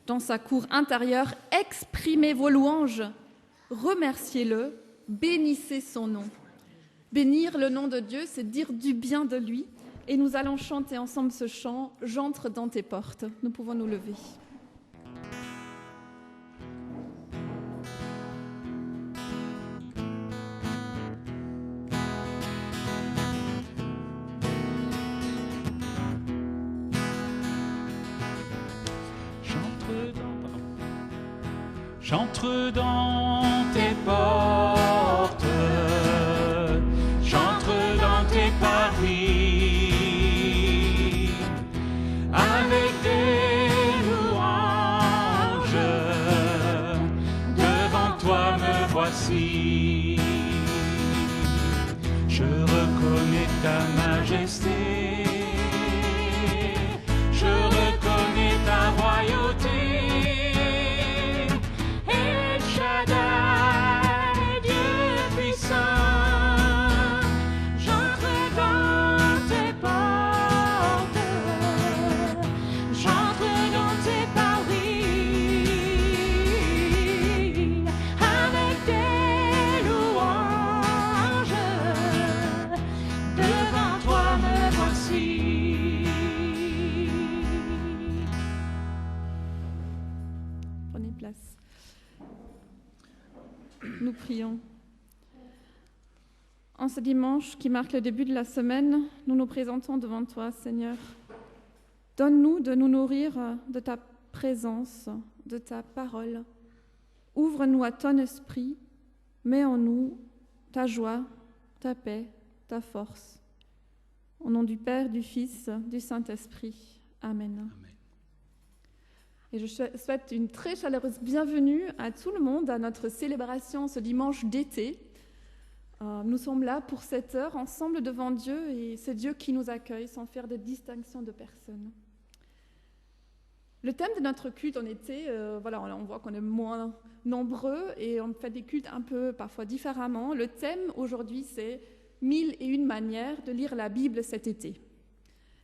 dans sa cour intérieure, exprimez vos louanges, remerciez-le, bénissez son nom. Bénir le nom de Dieu, c'est dire du bien de lui. Et nous allons chanter ensemble ce chant « J'entre dans tes portes ». Nous pouvons nous lever. J'entre dans tes portes, j'entre dans tes parvis, avec des louanges, devant toi me voici. Je reconnais ta majesté, je reconnais ta royauté. Nous prions. En ce dimanche qui marque le début de la semaine, nous nous présentons devant toi, Seigneur. Donne-nous de nous nourrir de ta présence, de ta parole. Ouvre-nous à ton esprit, mets en nous ta joie, ta paix, ta force. Au nom du Père, du Fils, du Saint-Esprit. Amen. Amen. Et je souhaite une très chaleureuse bienvenue à tout le monde à notre célébration ce dimanche d'été. Nous sommes là pour 7 heures ensemble devant Dieu et c'est Dieu qui nous accueille sans faire de distinction de personne. Le thème de notre culte en été, on voit qu'on est moins nombreux et on fait des cultes un peu parfois différemment. Le thème aujourd'hui, c'est 1001 manières de lire la Bible cet été.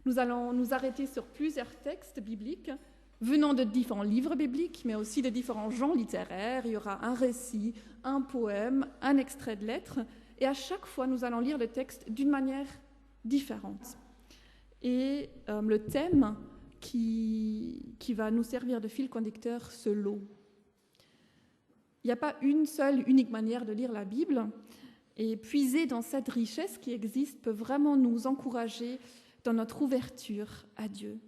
Nous allons nous arrêter sur plusieurs textes bibliques venant de différents livres bibliques, mais aussi de différents genres littéraires. Il y aura un récit, un poème, un extrait de lettres, et à chaque fois, nous allons lire le texte d'une manière différente. Et le thème qui va nous servir de fil conducteur, c'est l'eau. Il n'y a pas une seule unique manière de lire la Bible, et puiser dans cette richesse qui existe peut vraiment nous encourager dans notre ouverture à Dieu.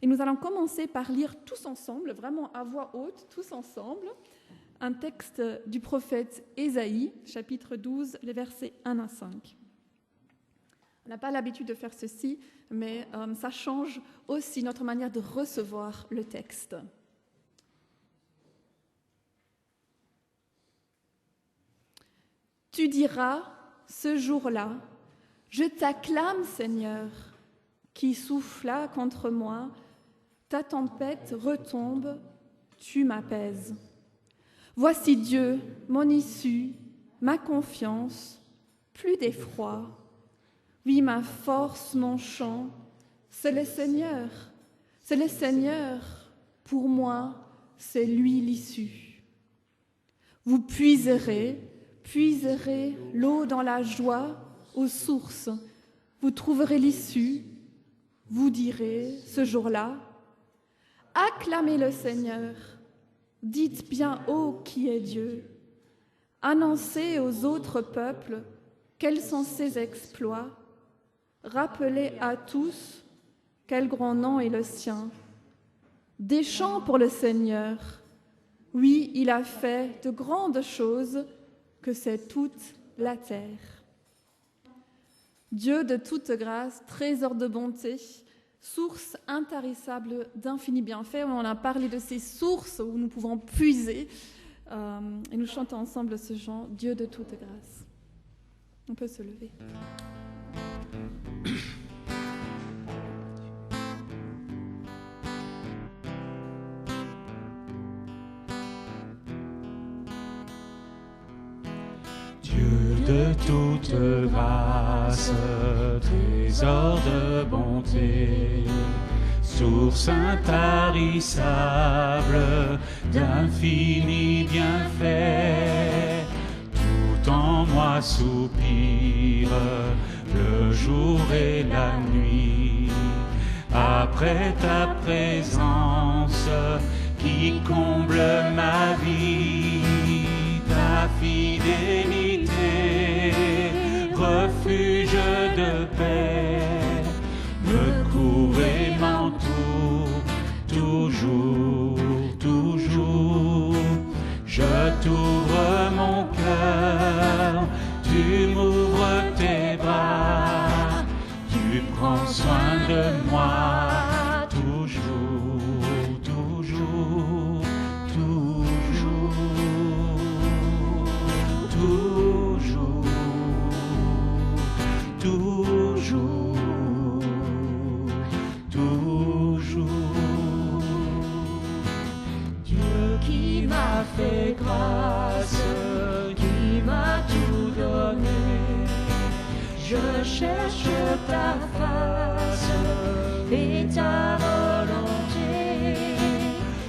Et nous allons commencer par lire tous ensemble, vraiment à voix haute, tous ensemble, un texte du prophète Ésaïe, chapitre 12, les versets 1 à 5. On n'a pas l'habitude de faire ceci, mais ça change aussi notre manière de recevoir le texte. Tu diras ce jour-là, je t'acclame, Seigneur, qui souffla contre moi. Ta tempête retombe, tu m'apaises. Voici Dieu, mon issue, ma confiance, plus d'effroi. Oui, ma force, mon chant, c'est le Seigneur. C'est le Seigneur, pour moi, c'est lui l'issue. Vous puiserez l'eau dans la joie aux sources. Vous trouverez l'issue. Vous direz, ce jour-là, acclamez le Seigneur, dites bien haut qui est Dieu, annoncez aux autres peuples quels sont ses exploits, rappelez à tous quel grand nom est le sien. Des chants pour le Seigneur, oui, il a fait de grandes choses, que c'est toute la terre. Dieu de toute grâce, trésor de bonté, source intarissable d'infinis bienfaits. On a parlé de ces sources où nous pouvons puiser. Et nous chantons ensemble ce chant, Dieu de toute grâce. On peut se lever. De toute grâce, trésor de bonté, source intarissable d'infinis bienfaits. Tout en moi soupire le jour et la nuit, après ta présence qui comble ma vie. Ta fidélité, refuge de paix, me couvre et m'entoure, toujours, toujours. Je t'ouvre mon cœur, tu m'ouvres tes bras, tu prends soin de moi, toujours, toujours, toujours, toujours, toujours, toujours. Dieu qui m'a fait grâce, qui m'a tout donné, je cherche ta face et ta volonté.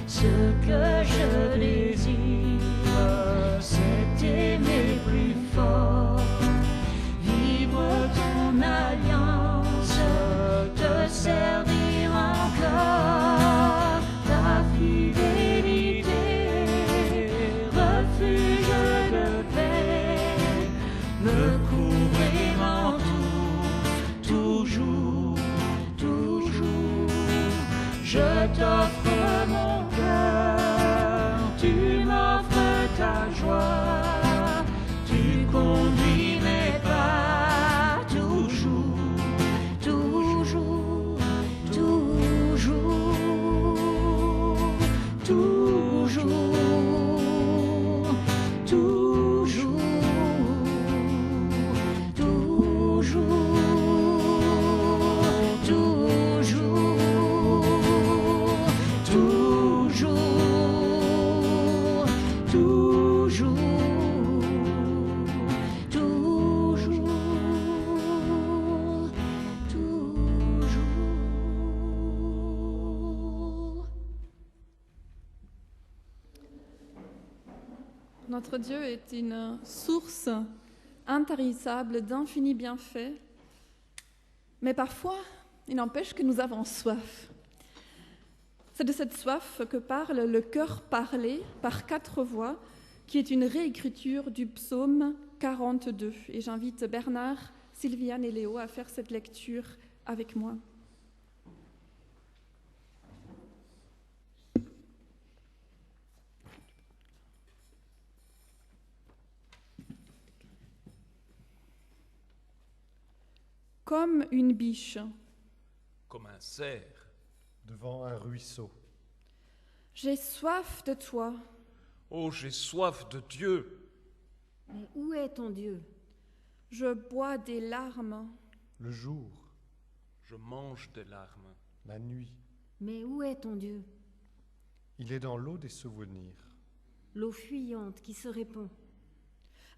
Ce que je désire, c'est t'aimer plus fort, vivre ton alliance, te servir encore. Ta fidélité, refuge de paix, me couvre et m'entoure, toujours, toujours. Je t'offre mon cœur, tu m'offres ta joie, tu conduis mes pas, toujours, toujours, toujours, toujours, toujours, Notre Dieu est une source intarissable d'infinis bienfaits, mais parfois, il n'empêche que nous avons soif. C'est de cette soif que parle le chœur parlé par 4 voix, qui est une réécriture du psaume 42. Et j'invite Bernard, Sylviane et Léo à faire cette lecture avec moi. Comme une biche, comme un cerf, devant un ruisseau. j'ai soif de toi. oh, j'ai soif de Dieu. Mais où est ton Dieu? Je bois des larmes. Le jour, Je mange des larmes. la nuit, Mais où est ton Dieu? il est dans l'eau des souvenirs. L'eau fuyante qui se répand.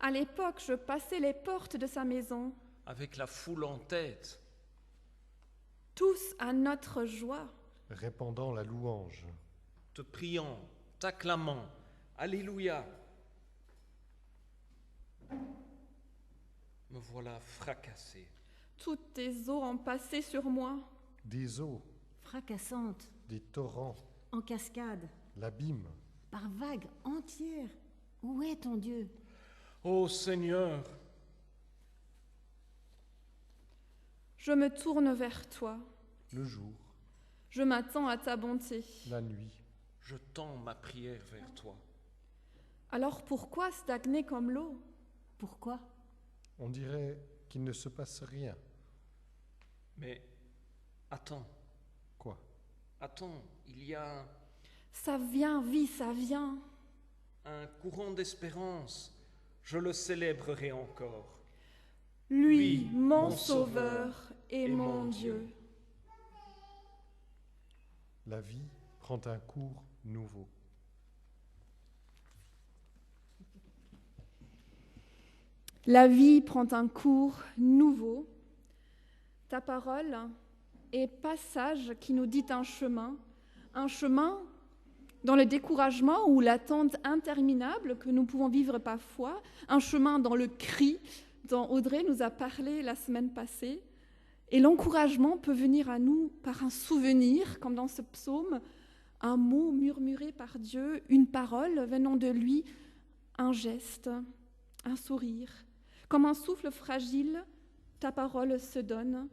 À l'époque, je passais les portes de sa maison, Avec la foule en tête, tous à notre joie. Répandant la louange, te priant, t'acclamant, Alléluia. Me voilà fracassé. Toutes tes eaux ont passé sur moi. des eaux, Fracassante, des torrents, en cascade, l'abîme, par vagues entières. Où est ton Dieu? Ô Seigneur, Je me tourne vers toi. le jour, Je m'attends à ta bonté. la nuit. je tends ma prière vers toi. Alors pourquoi stagner comme l'eau? Pourquoi? On dirait qu'il ne se passe rien. Mais attends, Quoi? attends, il y a Ça vient, vie, ça vient. un courant d'espérance. Je le célébrerai encore. Lui, Oui, mon mon sauveur et mon Dieu. La vie prend un cours nouveau. La vie prend un cours nouveau. Ta parole et passage qui nous dit un chemin dans le découragement ou l'attente interminable que nous pouvons vivre parfois, un chemin dans le cri dont Audrey nous a parlé la semaine passée. Et l'encouragement peut venir à nous par un souvenir, comme dans ce psaume, un mot murmuré par Dieu, une parole venant de lui, un geste, un sourire. Comme un souffle fragile, ta parole se donne.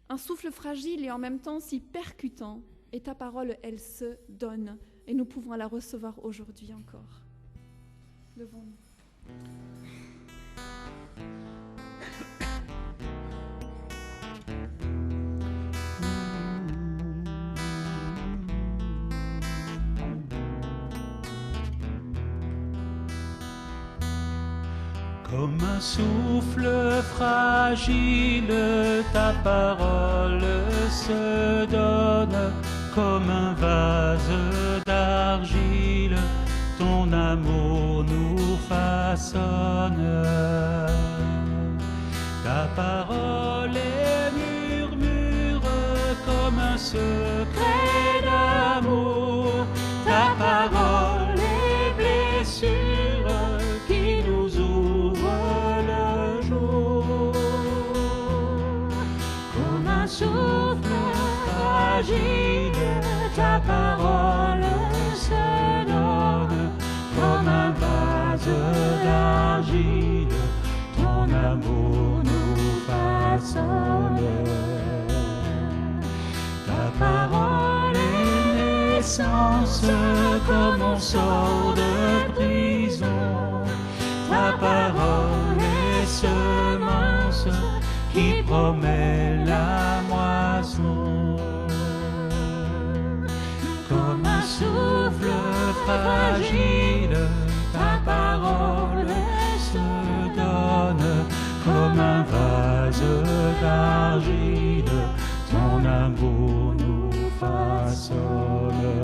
Un souffle fragile et en même temps si percutant, et ta parole, elle se donne. Et nous pouvons la recevoir aujourd'hui encore. Levons-nous. Comme un souffle fragile, ta parole se donne. Comme un vase d'argile, ton amour nous façonne. Ta parole est murmure comme un secret d'amour. Ta parole est blessure qui nous ouvre le jour. Comme un souffle fragile, ta parole se donne. Comme un vase d'argile, ton amour nous façonne. Ta parole est naissance comme on sort de prison. Ta parole est semence qui promet la moisson. Comme un souffle fragile, ta parole se donne. Comme un vase d'argile, ton amour nous façonne.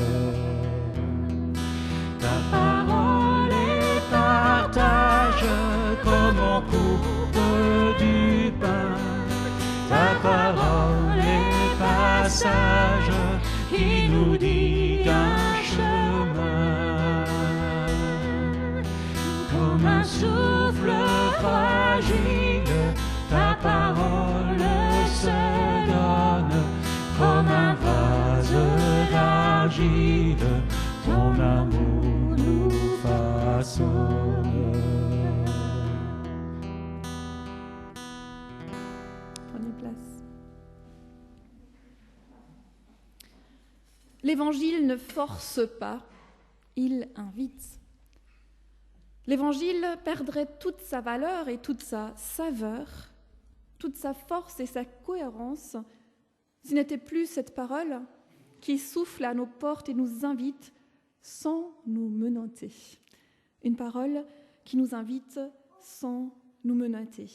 Ta parole est partage comme on coupe du pain. Ta parole est passage qui nous dit un chemin. Comme un souffle fragile, ta parole se donne. Comme un vase d'argile, ton amour nous façonne. Prenez place. L'Évangile ne force pas, il invite. L'Évangile perdrait toute sa valeur et toute sa saveur, toute sa force et sa cohérence, s'il n'était plus cette parole qui souffle à nos portes et nous invite sans nous menacer. Une parole qui nous invite sans nous menacer.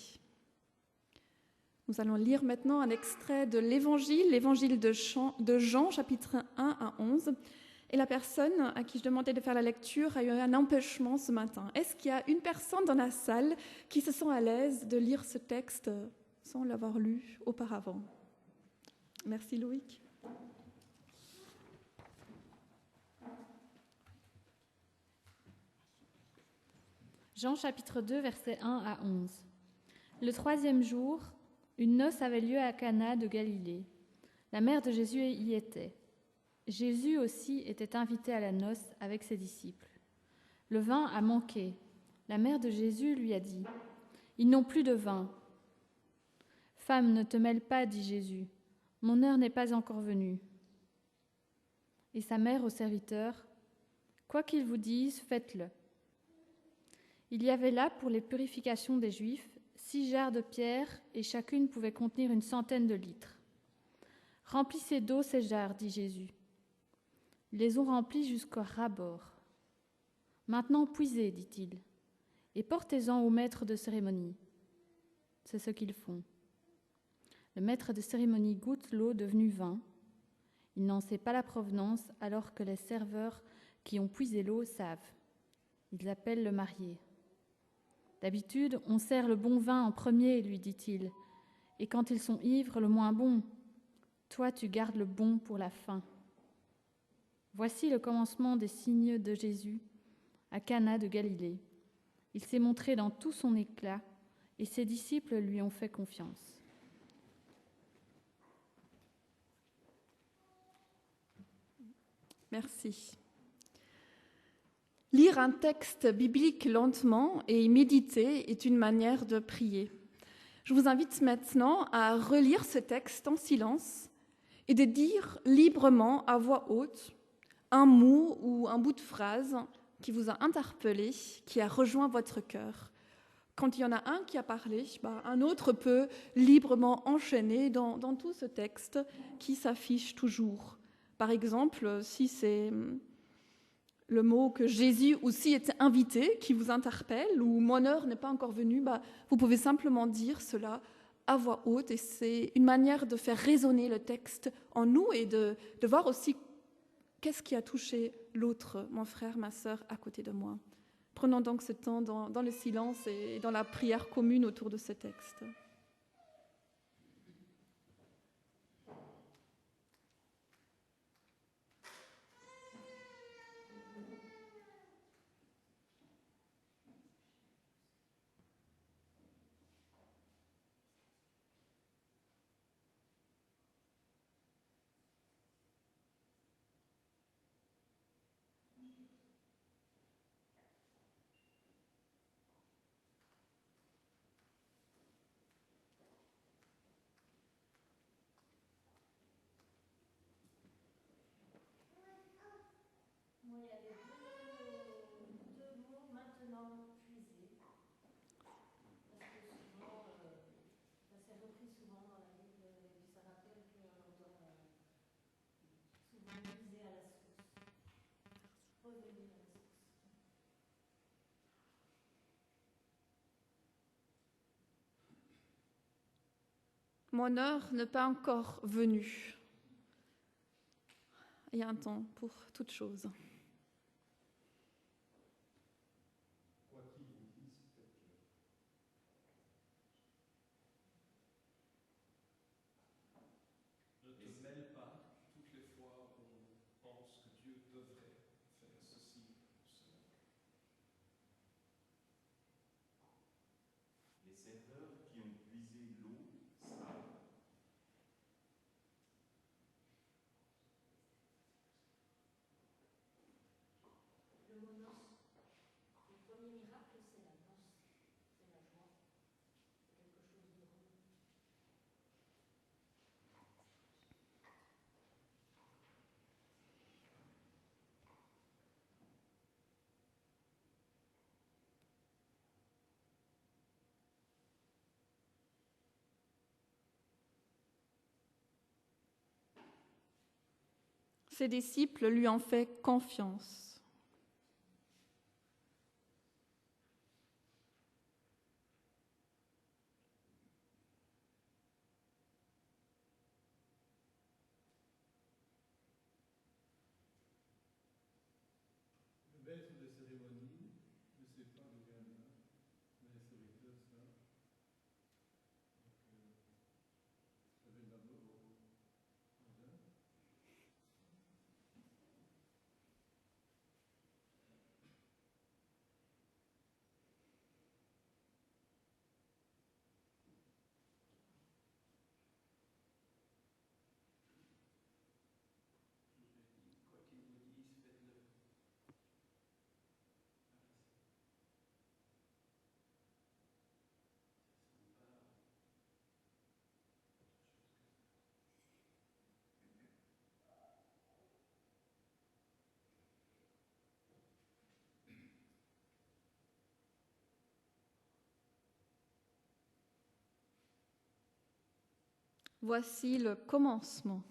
Nous allons lire maintenant un extrait de l'Évangile de Jean, chapitre 1 à 11. Et la personne à qui je demandais de faire la lecture a eu un empêchement ce matin. Est-ce qu'il y a une personne dans la salle qui se sent à l'aise de lire ce texte sans l'avoir lu auparavant? Merci Loïc. Jean chapitre 2, versets 1 à 11. Le 3e jour, une noce avait lieu à Cana de Galilée. La mère de Jésus y était. Jésus aussi était invité à la noce avec ses disciples. Le vin a manqué. La mère de Jésus lui a dit : « Ils n'ont plus de vin. » « Femme, ne te mêle pas, dit Jésus. Mon heure n'est pas encore venue. » Et sa mère au serviteur : « Quoi qu'ils vous disent, faites-le. » Il y avait là, pour les purifications des Juifs, 6 jarres de pierre, et chacune pouvait contenir 100 de litres. « Remplissez d'eau ces jarres, dit Jésus. » Ils les ont remplies jusqu'au ras-bord. « Maintenant, puisez, dit-il, et portez-en au maître de cérémonie. » C'est ce qu'ils font. Le maître de cérémonie goûte l'eau devenue vin. Il n'en sait pas la provenance, alors que les serveurs qui ont puisé l'eau savent. Ils appellent le marié. « D'habitude, on sert le bon vin en premier, lui dit-il, et quand ils sont ivres, le moins bon. Toi, tu gardes le bon pour la fin. Voici le commencement des signes de Jésus à Cana de Galilée. Il s'est montré dans tout son éclat et ses disciples lui ont fait confiance. Merci. Lire un texte biblique lentement et y méditer est une manière de prier. Je vous invite maintenant à relire ce texte en silence et de dire librement à voix haute un mot ou un bout de phrase qui vous a interpellé, qui a rejoint votre cœur. Quand il y en a un qui a parlé, un autre peut librement enchaîner dans tout ce texte qui s'affiche toujours. Par exemple, si c'est le mot que Jésus aussi était invité qui vous interpelle ou mon heure n'est pas encore venue, vous pouvez simplement dire cela à voix haute et c'est une manière de faire résonner le texte en nous et de voir aussi qu'est-ce qui a touché l'autre, mon frère, ma sœur, à côté de moi. Prenons donc ce temps dans le silence et dans la prière commune autour de ce texte. Moi, il y avait deux mots maintenant puisés. Parce que souvent, c'est repris souvent dans la Bible, et puis ça rappelle qu'on doit souvent puiser à la source. Revenir à la source. Mon heure n'est pas encore venue. Il y a un temps pour toute chose. Ne te mêle pas toutes les fois où on pense que Dieu devrait faire ceci ou cela. Les serveurs qui ont puisé l'eau savent. Le mot noce, le premier miracle, c'est la noce, c'est la joie, c'est quelque chose d'heureux. Ses disciples lui ont fait confiance. Le maître de cérémonie ne sait pas d'où vient le vin, mais les serviteurs savent. Donc, ça vient d'abord au vin. Quoi qu'il vous dise, faites-le. Voici le commencement.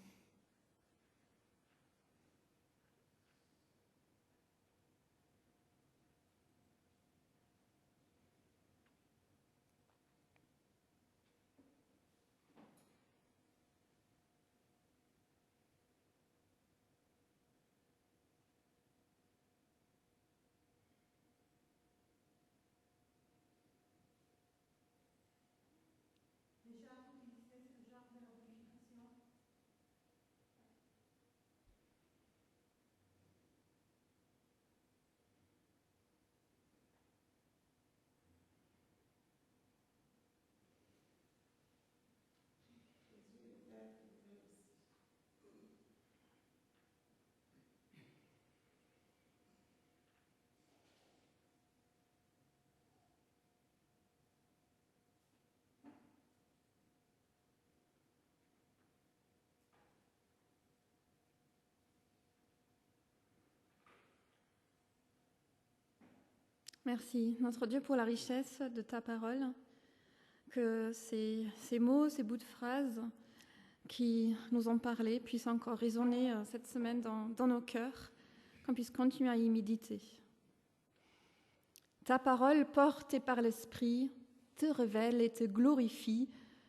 Déjà utilisé ce genre de revendication Merci, notre Dieu, pour la richesse de ta parole, que ces mots, ces bouts de phrases qui nous ont parlé puissent encore résonner cette semaine dans nos cœurs, qu'on puisse continuer à y méditer. Ta parole, portée par l'Esprit, te révèle et te glorifie,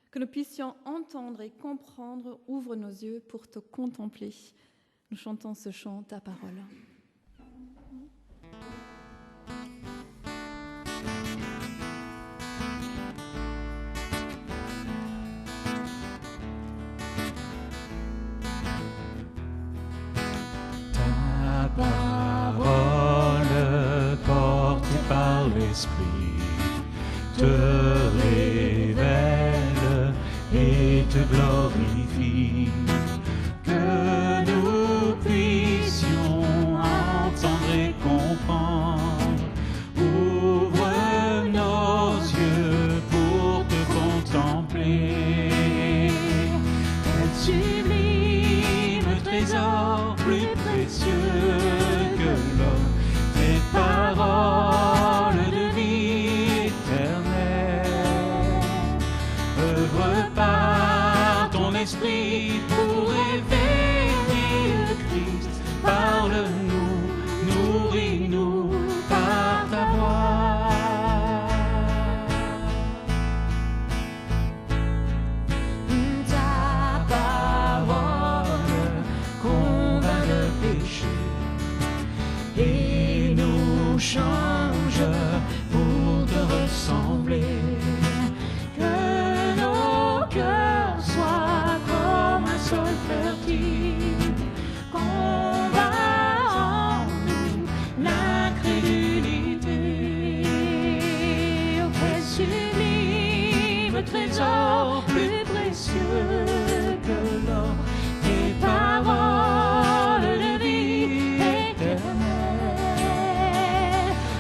que nous puissions entendre et comprendre. Ouvre nos yeux pour te contempler. Nous chantons ce chant, ta parole. Ta parole portée par l'Esprit te révèle et te glorifie, que nous puissions entendre et comprendre. Ouvre nos yeux pour te contempler. Quel sublime trésor, plus précieux que l'or, tes paroles de vie éternelle. Œuvre par ton esprit pour éveiller le Christ. Parle-nous, nourris-nous par ta voix. Ta parole convainc le péché et nous change pour te ressembler. Que nos cœurs soient comme un sol fertile, combat en nous l'incrédulité. Oh, quel sublime trésor, plus précieux que l'or, tes paroles de vie éternelle.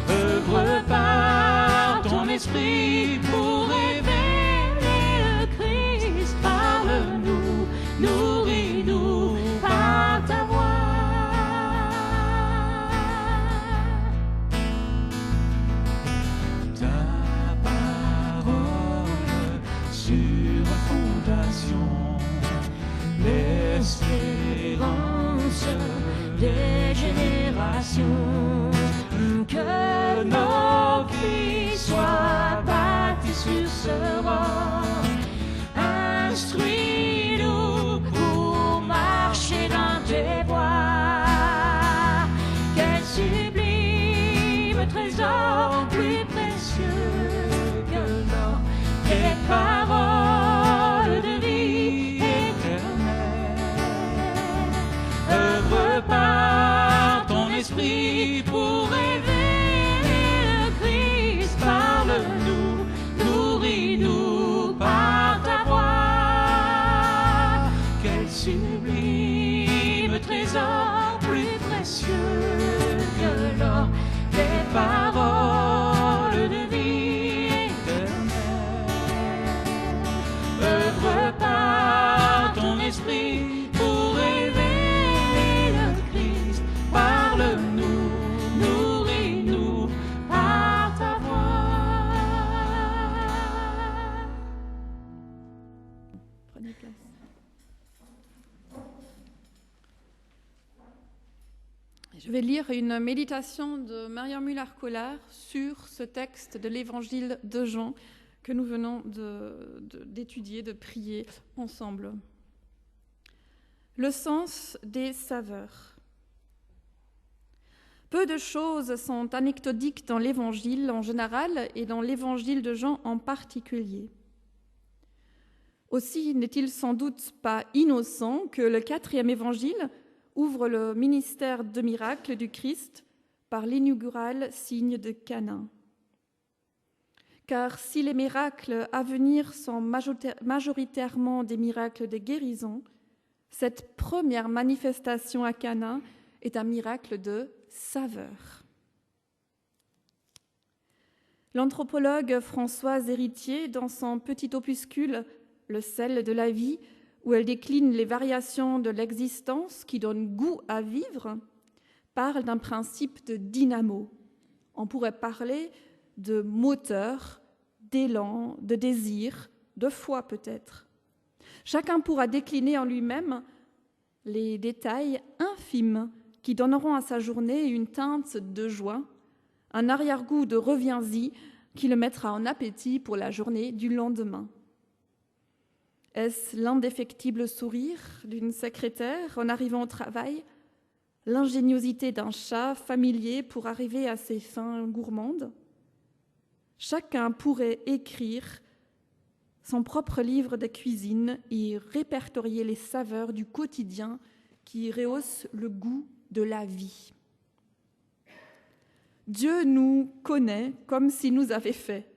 Œuvre par ton esprit pour révéler le Christ. Parle-nous, nourris-nous par ta voix. Ta parole sur fondation, l'espérance des générations. Que nos vies soient bâties sur ce roc. Instruis-nous pour marcher dans tes voies. Quel sublime trésor, plus précieux que l'or, tes paroles de vie éternelle. Œuvre par ton esprit pour révéler le Christ. Parle-nous, nourris-nous par ta voix. Quel sublime trésor, plus précieux que l'or, tes paroles de vie éternelle. Œuvre par ton esprit pour révéler le Christ. Parle-nous, nourris-nous par ta voix. Prenez place. Je vais lire une méditation de Marion Muller-Collard sur ce texte de l'évangile de Jean que nous venons d'étudier, de prier ensemble. Le sens des saveurs. Peu de choses sont anecdotiques dans l'évangile en général et dans l'évangile de Jean en particulier. Aussi n'est-il sans doute pas innocent que le 4e évangile ouvre le ministère de miracles du Christ par l'inaugural signe de Cana. Car si les miracles à venir sont majoritairement des miracles de guérison, cette première manifestation à Cana est un miracle de saveur. L'anthropologue Françoise Héritier, dans son petit opuscule « Le sel de la vie », où elle décline les variations de l'existence qui donnent goût à vivre, parle d'un principe de dynamo, On pourrait parler de moteur, d'élan, de désir, de foi peut-être. Chacun pourra décliner en lui-même les détails infimes qui donneront à sa journée une teinte de joie, un arrière-goût de reviens-y qui le mettra en appétit pour la journée du lendemain. Est-ce l'indéfectible sourire d'une secrétaire en arrivant au travail, l'ingéniosité d'un chat familier pour arriver à ses fins gourmandes? Chacun pourrait écrire son propre livre de cuisine et répertorier les saveurs du quotidien qui rehaussent le goût de la vie. Dieu nous connaît comme s'il nous avait fait.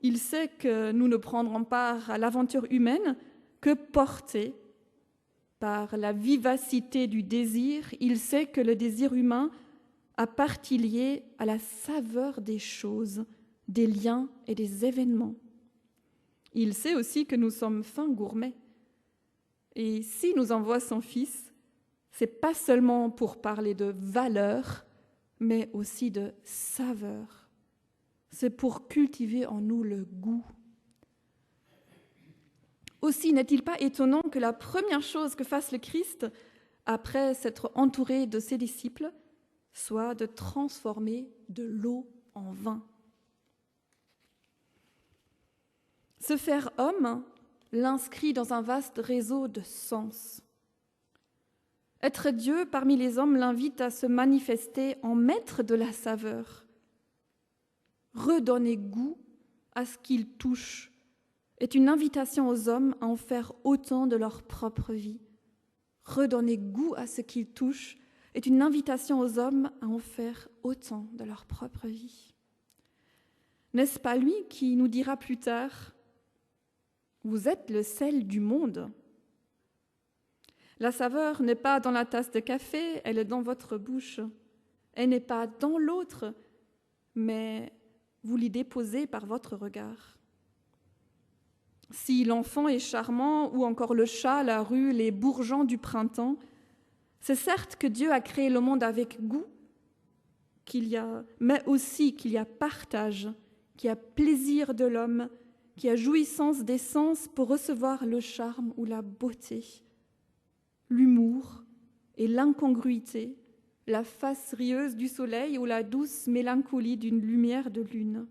Il sait que nous ne prendrons part à l'aventure humaine que portés par la vivacité du désir. Il sait que le désir humain a partie liée à la saveur des choses, des liens et des événements. Il sait aussi que nous sommes fins gourmets. Et s'il nous envoie son Fils, c'est pas seulement pour parler de valeur, mais aussi de saveur. C'est pour cultiver en nous le goût. Aussi, n'est-il pas étonnant que la première chose que fasse le Christ, après s'être entouré de ses disciples, soit de transformer de l'eau en vin? Se faire homme l'inscrit dans un vaste réseau de sens. Être Dieu parmi les hommes l'invite à se manifester en maître de la saveur. Redonner goût à ce qu'il touche est une invitation aux hommes à en faire autant de leur propre vie. Redonner goût à ce qu'il touche est une invitation aux hommes à en faire autant de leur propre vie. N'est-ce pas lui qui nous dira plus tard « Vous êtes le sel du monde ». La saveur n'est pas dans la tasse de café, elle est dans votre bouche. Elle n'est pas dans l'autre, mais vous l'y déposez par votre regard. Si l'enfant est charmant, ou encore le chat, la rue, les bourgeons du printemps, c'est certes que Dieu a créé le monde avec goût, mais aussi qu'il y a partage, qu'il y a plaisir de l'homme, qu'il y a jouissance des sens pour recevoir le charme ou la beauté, l'humour et l'incongruité, la face rieuse du soleil ou la douce mélancolie d'une lumière de lune.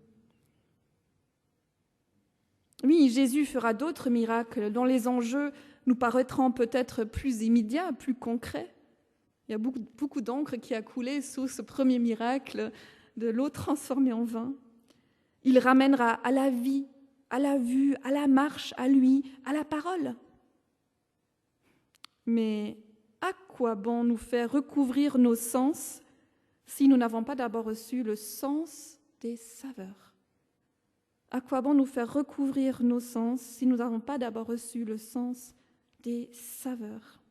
Oui, Jésus fera d'autres miracles dont les enjeux nous paraîtront peut-être plus immédiats, plus concrets. Il y a beaucoup d'encre qui a coulé sous ce premier miracle de l'eau transformée en vin. Il ramènera à la vie, à la vue, à la marche, à lui, à la parole. Mais à quoi bon nous faire recouvrir nos sens si nous n'avons pas d'abord reçu le sens des saveurs? À quoi bon nous faire recouvrir nos sens si nous n'avons pas d'abord reçu le sens des saveurs?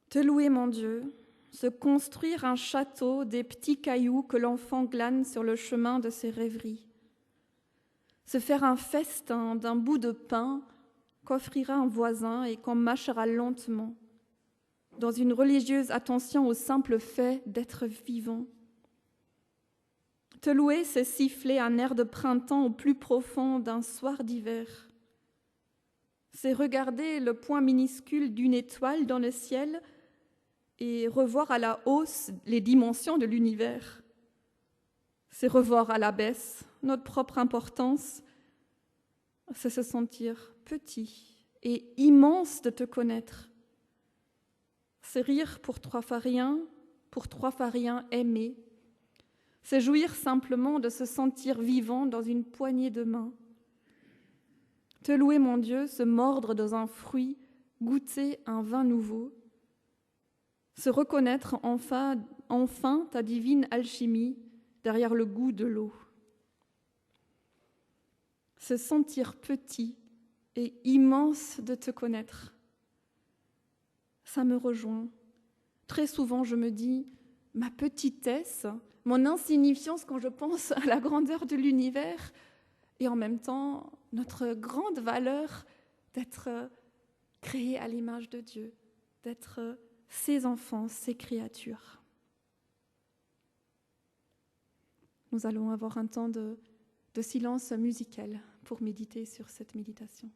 Te louer, mon Dieu, se construire un château des petits cailloux que l'enfant glane sur le chemin de ses rêveries. Se faire un festin d'un bout de pain qu'offrira un voisin et qu'on mâchera lentement, dans une religieuse attention au simple fait d'être vivant. Te louer, c'est siffler un air de printemps au plus profond d'un soir d'hiver. C'est regarder le point minuscule d'une étoile dans le ciel et revoir à la hausse les dimensions de l'univers. C'est revoir à la baisse notre propre importance. C'est se sentir petit et immense de te connaître. C'est rire pour 3 fois rien aimer. C'est jouir simplement de se sentir vivant dans une poignée de main. Te louer, mon Dieu, se mordre dans un fruit, goûter un vin nouveau. Se reconnaître enfin ta divine alchimie derrière le goût de l'eau. Se sentir petit et immense de te connaître. Ça me rejoint. Très souvent, je me dis, ma petitesse, mon insignifiance quand je pense à la grandeur de l'univers, et en même temps, notre grande valeur d'être créé à l'image de Dieu, d'être ses enfants, ses créatures. Nous allons avoir un temps de silence musical pour méditer sur cette méditation.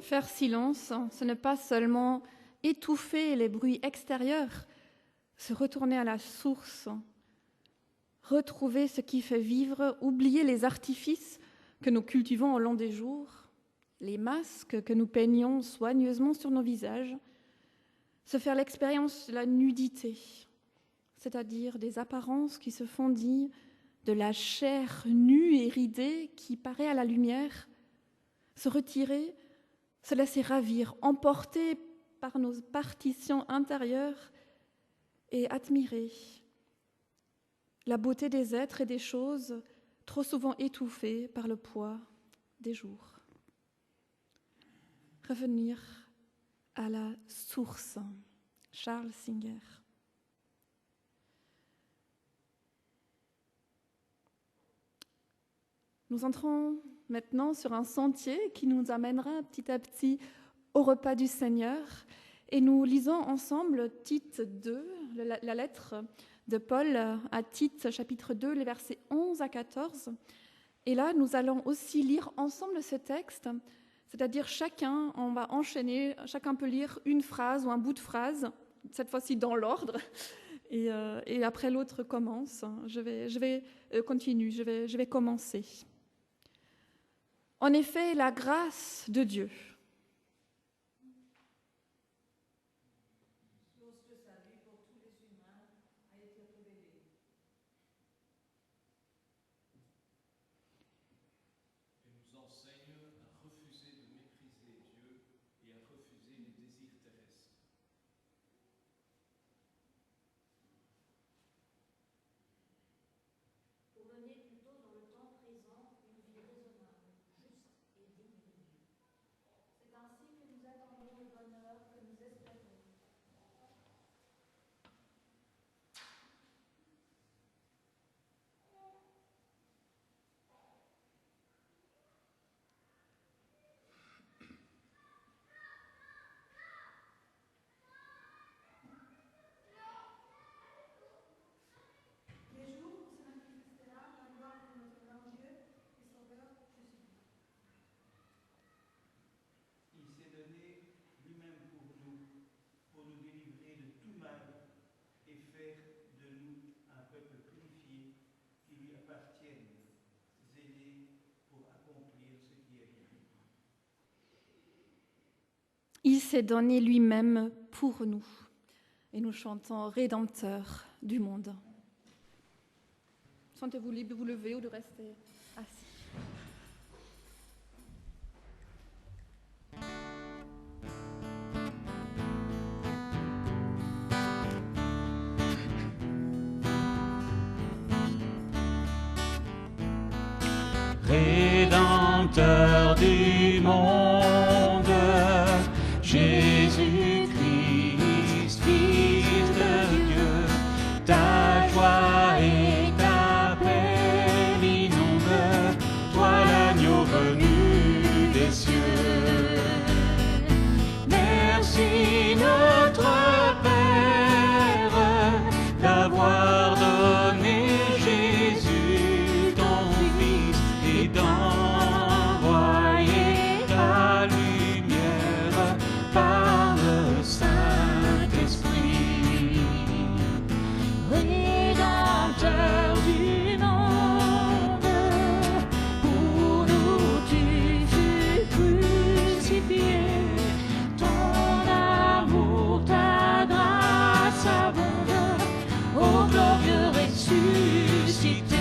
Faire silence, ce n'est pas seulement étouffer les bruits extérieurs, se retourner à la source, retrouver ce qui fait vivre, oublier les artifices que nous cultivons au long des jours, les masques que nous peignons soigneusement sur nos visages, se faire l'expérience de la nudité, c'est-à-dire des apparences qui se fondent, de la chair nue et ridée qui paraît à la lumière, se retirer, se laisser ravir, emporter par nos partitions intérieures et admirer la beauté des êtres et des choses trop souvent étouffées par le poids des jours. Revenir à la source. Charles Singer. Nous entrons maintenant sur un sentier qui nous amènera petit à petit au repas du Seigneur et nous lisons ensemble Tite 2, la lettre de Paul à Tite, chapitre 2, les versets 11 à 14. Et là, nous allons aussi lire ensemble ce texte, c'est-à-dire on va enchaîner, chacun peut lire une phrase ou un bout de phrase, cette fois-ci dans l'ordre, et après l'autre commence. Je vais continuer, je vais commencer. En effet, la grâce de Dieu. mal et faire de nous un peuple purifié qui lui appartienne, zélé pour accomplir ce qui est bien. Il s'est donné lui-même pour nous. Et nous chantons Rédempteur du monde. Sentez-vous libre de vous lever ou de rester assis. Rédempteur du monde, Jésus-Christ, Fils de Dieu, ta joie et ta paix m'inondent, toi l'agneau venu des cieux. Merci notre Père d'avoir donné Jésus ton Fils et d'envoyer ta lumière par le Saint-Esprit. Rédempteur du monde, pour nous tu fus crucifié, ton amour, ta grâce abonde, ô glorieux ressuscité.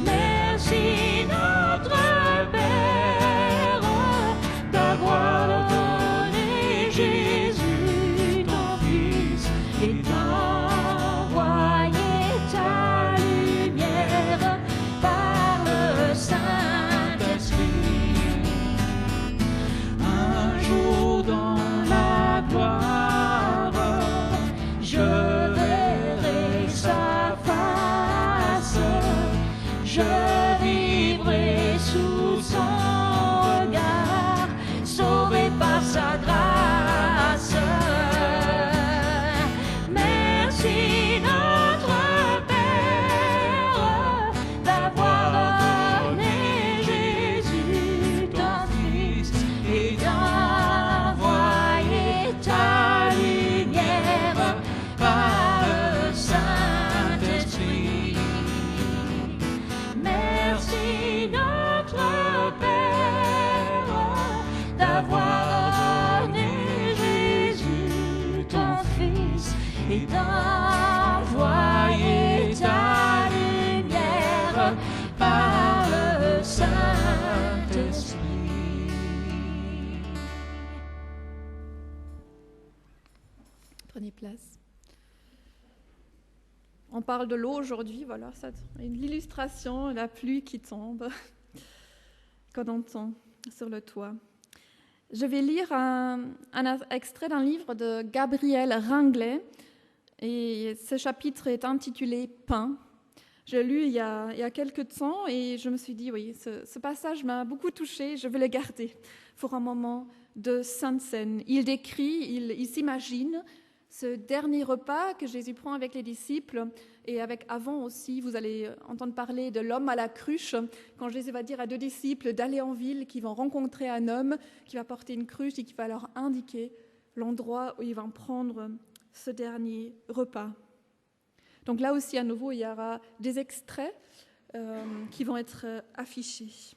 Merci notre Père d'avoir donné Jésus ton Fils et d'envoyer ta lumière par le Saint-Esprit. Un jour dans la gloire, je verrai sa face, je vivrai sous son regard, sauvé par sa grâce. Merci notre Père d'avoir donné Jésus ton Fils et d'envoyer ta lumière par le Saint-Esprit. Merci notre Père d'avoir donné Jésus ton Fils et d'envoyer ta lumière par le Saint-Esprit. Prenez place. On parle de l'eau aujourd'hui, voilà, ça, l'illustration, la pluie qui tombe, qu'on entend sur le toit. Je vais lire un extrait d'un livre de Gabriel Ringlet, et ce chapitre est intitulé « Pain ». J'ai lu il y a quelques temps et je me suis dit, oui, ce passage m'a beaucoup touchée, je vais le garder pour un moment de sainte scène. Il décrit, il s'imagine ce dernier repas que Jésus prend avec les disciples, et avec avant aussi, vous allez entendre parler de l'homme à la cruche, quand Jésus va dire à 2 disciples d'aller en ville, qu'ils vont rencontrer un homme qui va porter une cruche et qui va leur indiquer l'endroit où ils vont prendre ce dernier repas. Donc là aussi, à nouveau, il y aura des extraits qui vont être affichés.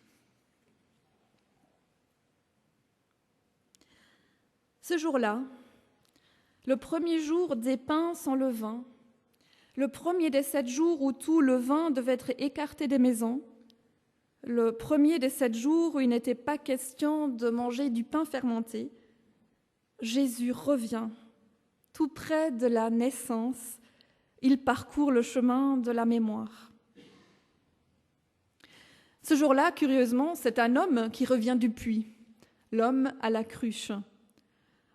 Ce jour-là, le premier jour des pains sans levain, le premier des 7 jours où tout levain devait être écarté des maisons, le premier des 7 jours où il n'était pas question de manger du pain fermenté, Jésus revient, tout près de la naissance, il parcourt le chemin de la mémoire. Ce jour-là, curieusement, c'est un homme qui revient du puits, l'homme à la cruche.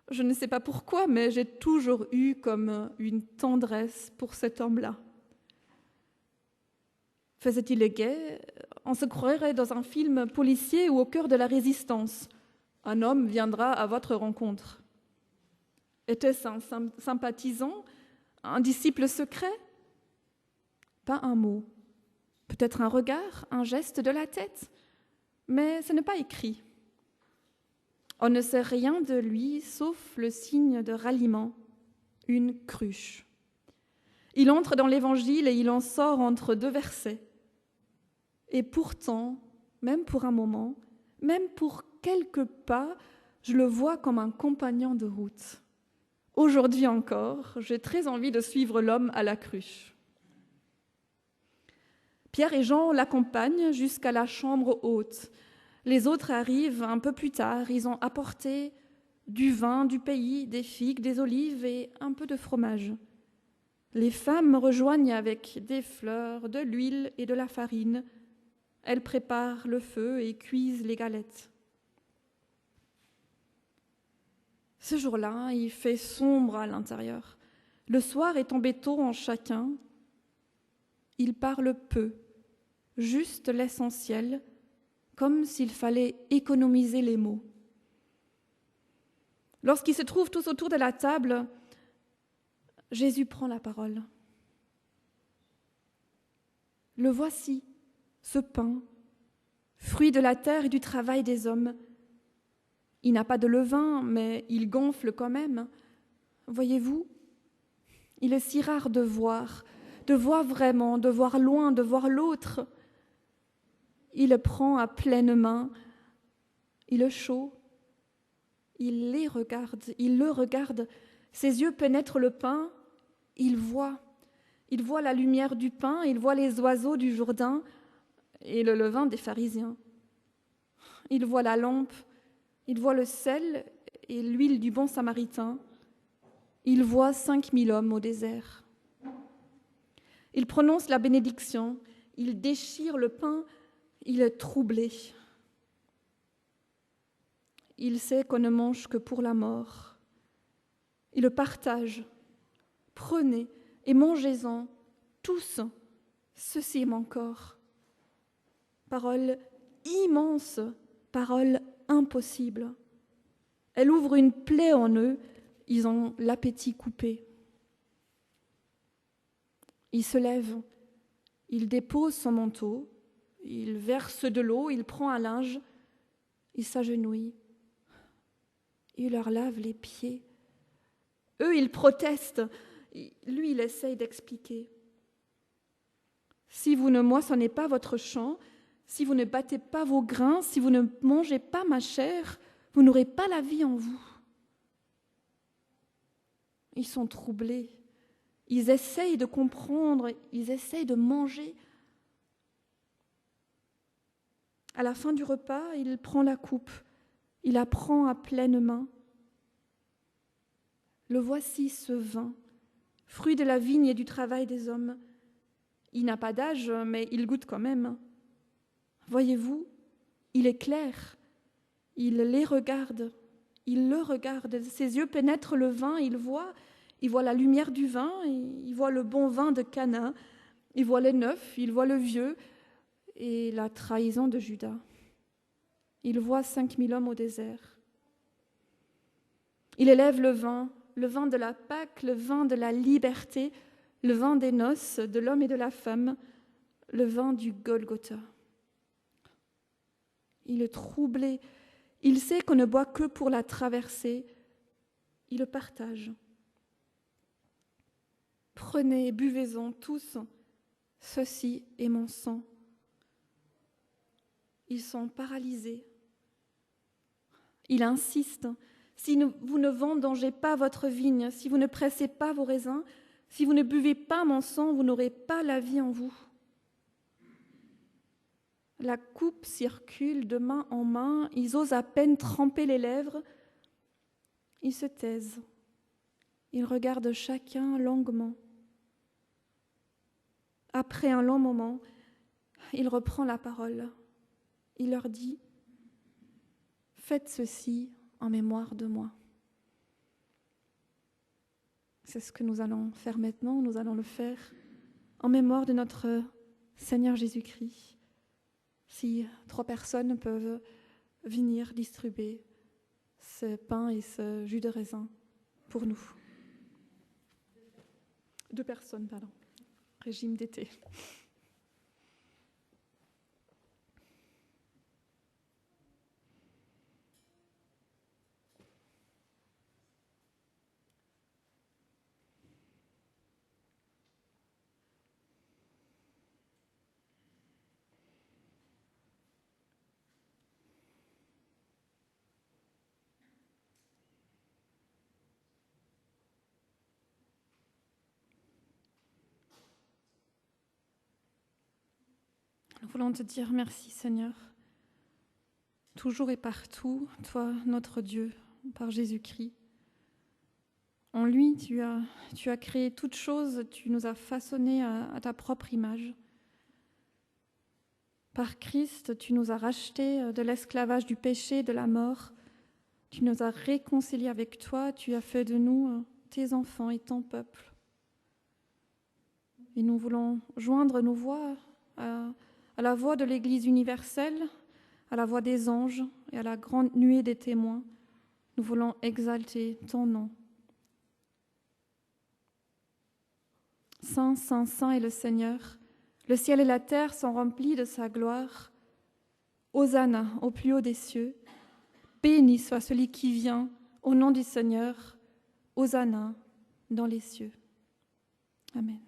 Je ne sais pas pourquoi, mais j'ai toujours eu comme une tendresse pour cet homme-là. Faisait-il le guet? On se croirait dans un film policier ou au cœur de la résistance. Un homme viendra à votre rencontre. Était-ce un sympathisant, un disciple secret? Pas un mot. Peut-être un regard, un geste de la tête, mais ce n'est pas écrit. On ne sait rien de lui, sauf le signe de ralliement, une cruche. Il entre dans l'Évangile et il en sort entre 2 versets. Et pourtant, même pour un moment, même pour quelques pas, je le vois comme un compagnon de route. Aujourd'hui encore, j'ai très envie de suivre l'homme à la cruche. Pierre et Jean l'accompagnent jusqu'à la chambre haute. Les autres arrivent un peu plus tard. Ils ont apporté du vin du pays, des figues, des olives et un peu de fromage. Les femmes rejoignent avec des fleurs, de l'huile et de la farine. Elles préparent le feu et cuisent les galettes. Ce jour-là, il fait sombre à l'intérieur. Le soir est tombé tôt en chacun. Ils parlent peu, juste l'essentiel, comme s'il fallait économiser les mots. Lorsqu'ils se trouvent tous autour de la table, Jésus prend la parole. Le voici, ce pain, fruit de la terre et du travail des hommes. Il n'a pas de levain, mais il gonfle quand même. Voyez-vous, il est si rare de voir vraiment, de voir loin, de voir l'autre. Il le prend à pleine main, il est chaud, il le regarde, ses yeux pénètrent le pain, il voit la lumière du pain, il voit les oiseaux du Jourdain et le levain des pharisiens. Il voit la lampe, il voit le sel et l'huile du bon samaritain. Il voit 5000 hommes au désert. Il prononce la bénédiction, il déchire le pain, il est troublé. Il sait qu'on ne mange que pour la mort. Il le partage. Prenez et mangez-en, tous, ceci est mon corps. Parole immense, parole impossible. Elle ouvre une plaie en eux, ils ont l'appétit coupé. Il se lève, il dépose son manteau, il verse de l'eau, il prend un linge, il s'agenouille, il leur lave les pieds. Eux, ils protestent, lui, il essaye d'expliquer. Si vous ne moissonnez pas votre champ, si vous ne battez pas vos grains, si vous ne mangez pas ma chair, vous n'aurez pas la vie en vous. Ils sont troublés. Ils essayent de comprendre, ils essayent de manger. À la fin du repas, il prend la coupe, il la prend à pleine main. Le voici ce vin, fruit de la vigne et du travail des hommes. Il n'a pas d'âge, mais il goûte quand même. Voyez-vous, il est clair, il les regarde, il le regarde. Ses yeux pénètrent le vin, il voit la lumière du vin, il voit le bon vin de Cana, il voit le neuf, il voit le vieux et la trahison de Judas. Il voit 5000 hommes au désert. Il élève le vin de la Pâque, le vin de la liberté, le vin des noces de l'homme et de la femme, le vin du Golgotha. Il est troublé, il sait qu'on ne boit que pour la traversée, il le partage. Prenez, buvez-en tous, ceci est mon sang. Ils sont paralysés. Il insiste, si vous ne vendangez pas votre vigne, si vous ne pressez pas vos raisins, si vous ne buvez pas mon sang, vous n'aurez pas la vie en vous. La coupe circule de main en main, ils osent à peine tremper les lèvres. Ils se taisent. Ils regardent chacun longuement. Après un long moment, il reprend la parole. Il leur dit « Faites ceci en mémoire de moi ». C'est ce que nous allons faire maintenant. Nous allons le faire en mémoire de notre Seigneur Jésus-Christ. Si 3 personnes peuvent venir distribuer ce pain et ce jus de raisin pour nous. 2 personnes, pardon. Régime d'été. voulons te dire merci, Seigneur. Toujours et partout, toi, notre Dieu, par Jésus-Christ. En lui, tu as créé toutes choses, tu nous as façonnés à ta propre image. Par Christ, tu nous as rachetés de l'esclavage du péché, de la mort. Tu nous as réconciliés avec toi, tu as fait de nous tes enfants et ton peuple. Et nous voulons joindre nos voix à la voix de l'Église universelle, à la voix des anges et à la grande nuée des témoins. Nous voulons exalter ton nom. Saint, Saint, Saint est le Seigneur. Le ciel et la terre sont remplis de sa gloire. Hosanna au plus haut des cieux. Béni soit celui qui vient au nom du Seigneur. Hosanna dans les cieux. Amen.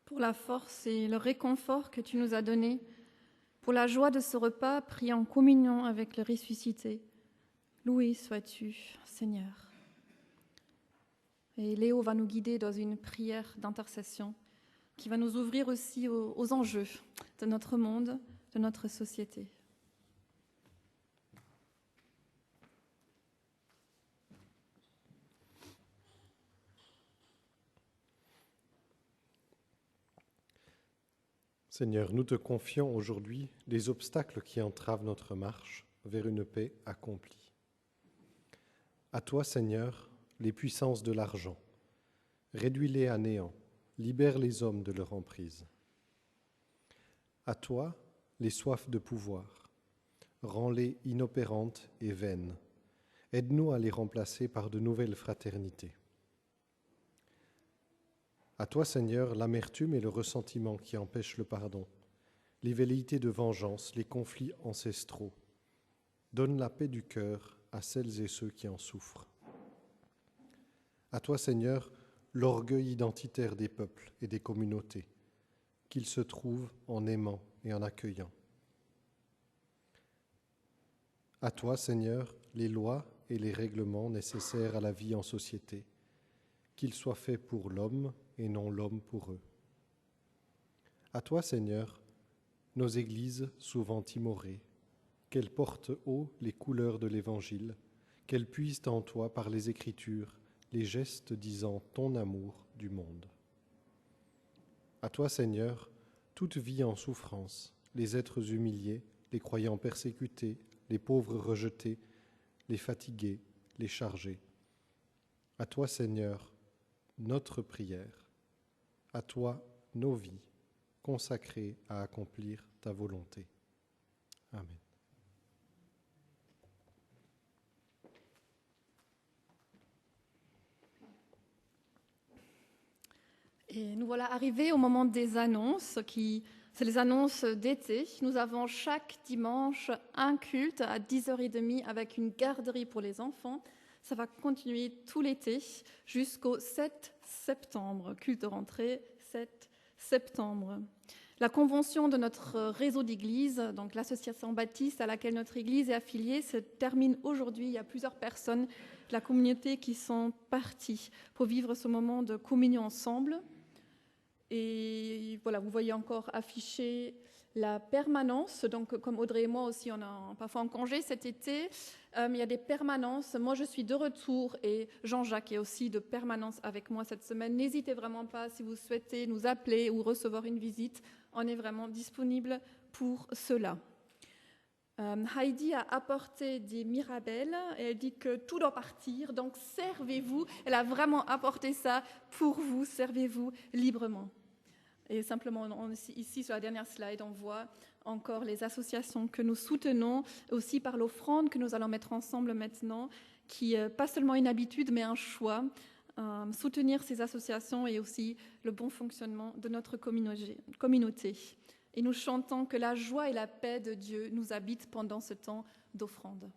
Pour la force et le réconfort que tu nous as donné, pour la joie de ce repas pris en communion avec le ressuscité. Loué sois-tu, Seigneur. Et Léo va nous guider dans une prière d'intercession qui va nous ouvrir aussi aux enjeux de notre monde, de notre société. Seigneur, nous te confions aujourd'hui les obstacles qui entravent notre marche vers une paix accomplie. À toi, Seigneur, les puissances de l'argent. Réduis-les à néant, libère les hommes de leur emprise. À toi, les soifs de pouvoir. Rends-les inopérantes et vaines. Aide-nous à les remplacer par de nouvelles fraternités. À toi, Seigneur, l'amertume et le ressentiment qui empêchent le pardon, les velléités de vengeance, les conflits ancestraux. Donne la paix du cœur à celles et ceux qui en souffrent. À toi, Seigneur, l'orgueil identitaire des peuples et des communautés, qu'ils se trouvent en aimant et en accueillant. À toi, Seigneur, les lois et les règlements nécessaires à la vie en société, qu'ils soient faits pour l'homme et non l'homme pour eux. À toi, Seigneur, nos églises souvent timorées, qu'elles portent haut les couleurs de l'Évangile, qu'elles puisent en toi par les Écritures les gestes disant ton amour du monde. À toi, Seigneur, toute vie en souffrance, les êtres humiliés, les croyants persécutés, les pauvres rejetés, les fatigués, les chargés. À toi, Seigneur, notre prière. À toi, nos vies, consacrées à accomplir ta volonté. Amen. Et nous voilà arrivés au moment des annonces qui C'est les annonces d'été. Nous avons chaque dimanche un culte à 10h30 avec une garderie pour les enfants. Ça va continuer tout l'été jusqu'au 7 septembre. Culte de rentrée, 7 septembre. La convention de notre réseau d'églises, donc l'association baptiste à laquelle notre église est affiliée, se termine aujourd'hui. Il y a plusieurs personnes de la communauté qui sont parties pour vivre ce moment de communion ensemble. Et voilà, vous voyez encore afficher la permanence. Donc, comme Audrey et moi aussi, on est parfois en congé cet été. Il y a des permanences. Moi, je suis de retour et Jean-Jacques est aussi de permanence avec moi cette semaine. N'hésitez vraiment pas si vous souhaitez nous appeler ou recevoir une visite. On est vraiment disponible pour cela. Heidi a apporté des mirabelles et elle dit que tout doit partir, donc servez-vous. Elle a vraiment apporté ça pour vous, servez-vous librement. Et simplement, ici sur la dernière slide, on voit encore les associations que nous soutenons, aussi par l'offrande que nous allons mettre ensemble maintenant, qui n'est pas seulement une habitude, mais un choix. Soutenir ces associations et aussi le bon fonctionnement de notre communauté. Et nous chantons que la joie et la paix de Dieu nous habitent pendant ce temps d'offrande.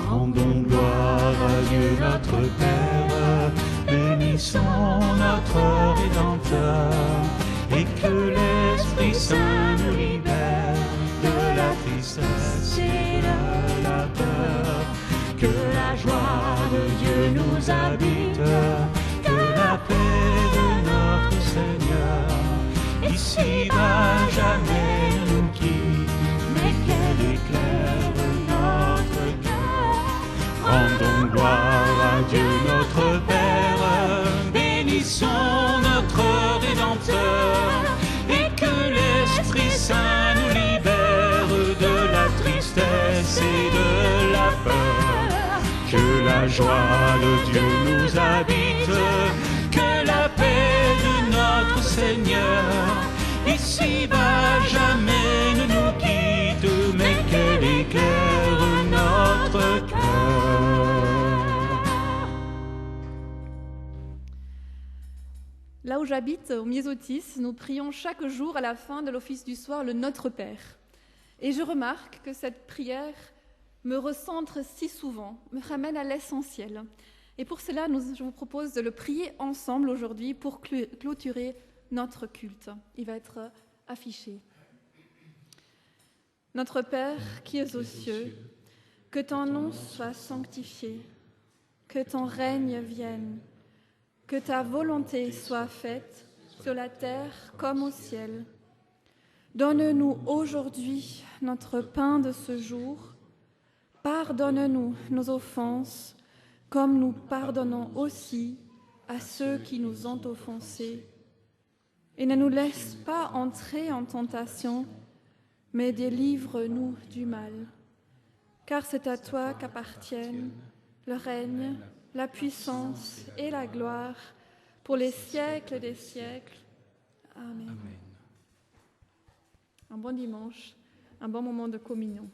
Rendons gloire à Dieu notre Père, bénissons notre Rédempteur, et que l'Esprit Saint nous libère de la tristesse et de la peur. Que la joie de Dieu nous habite, que la paix de notre Seigneur ici-bas jamais nous quitte, mais qu'elle éclaire notre cœur. Rendons gloire à Dieu notre Père, bénissons notre Rédempteur, et que l'Esprit Saint nous libère de la tristesse et de la peur. Que la joie de Dieu nous habite, que la paix de notre Seigneur ici-bas jamais ne nous quitte, mais qu'elle éclaire notre cœur. Là où j'habite, au Miesotis, nous prions chaque jour à la fin de l'office du soir le Notre Père. Et je remarque que cette prière me recentre si souvent, me ramène à l'essentiel. Et pour cela, je vous propose de le prier ensemble aujourd'hui pour clôturer notre culte. Il va être affiché. Notre Père qui es aux cieux, que ton nom soit sanctifié, que ton règne vienne, que ta volonté soit faite sur la terre comme au ciel. Donne-nous aujourd'hui notre pain de ce jour. Pardonne-nous nos offenses, comme nous pardonnons aussi à ceux qui nous ont offensés. Et ne nous laisse pas entrer en tentation, mais délivre-nous du mal. Car c'est à toi qu'appartiennent le règne, la puissance et la gloire pour les siècles des siècles. Amen. Un bon dimanche, un bon moment de communion.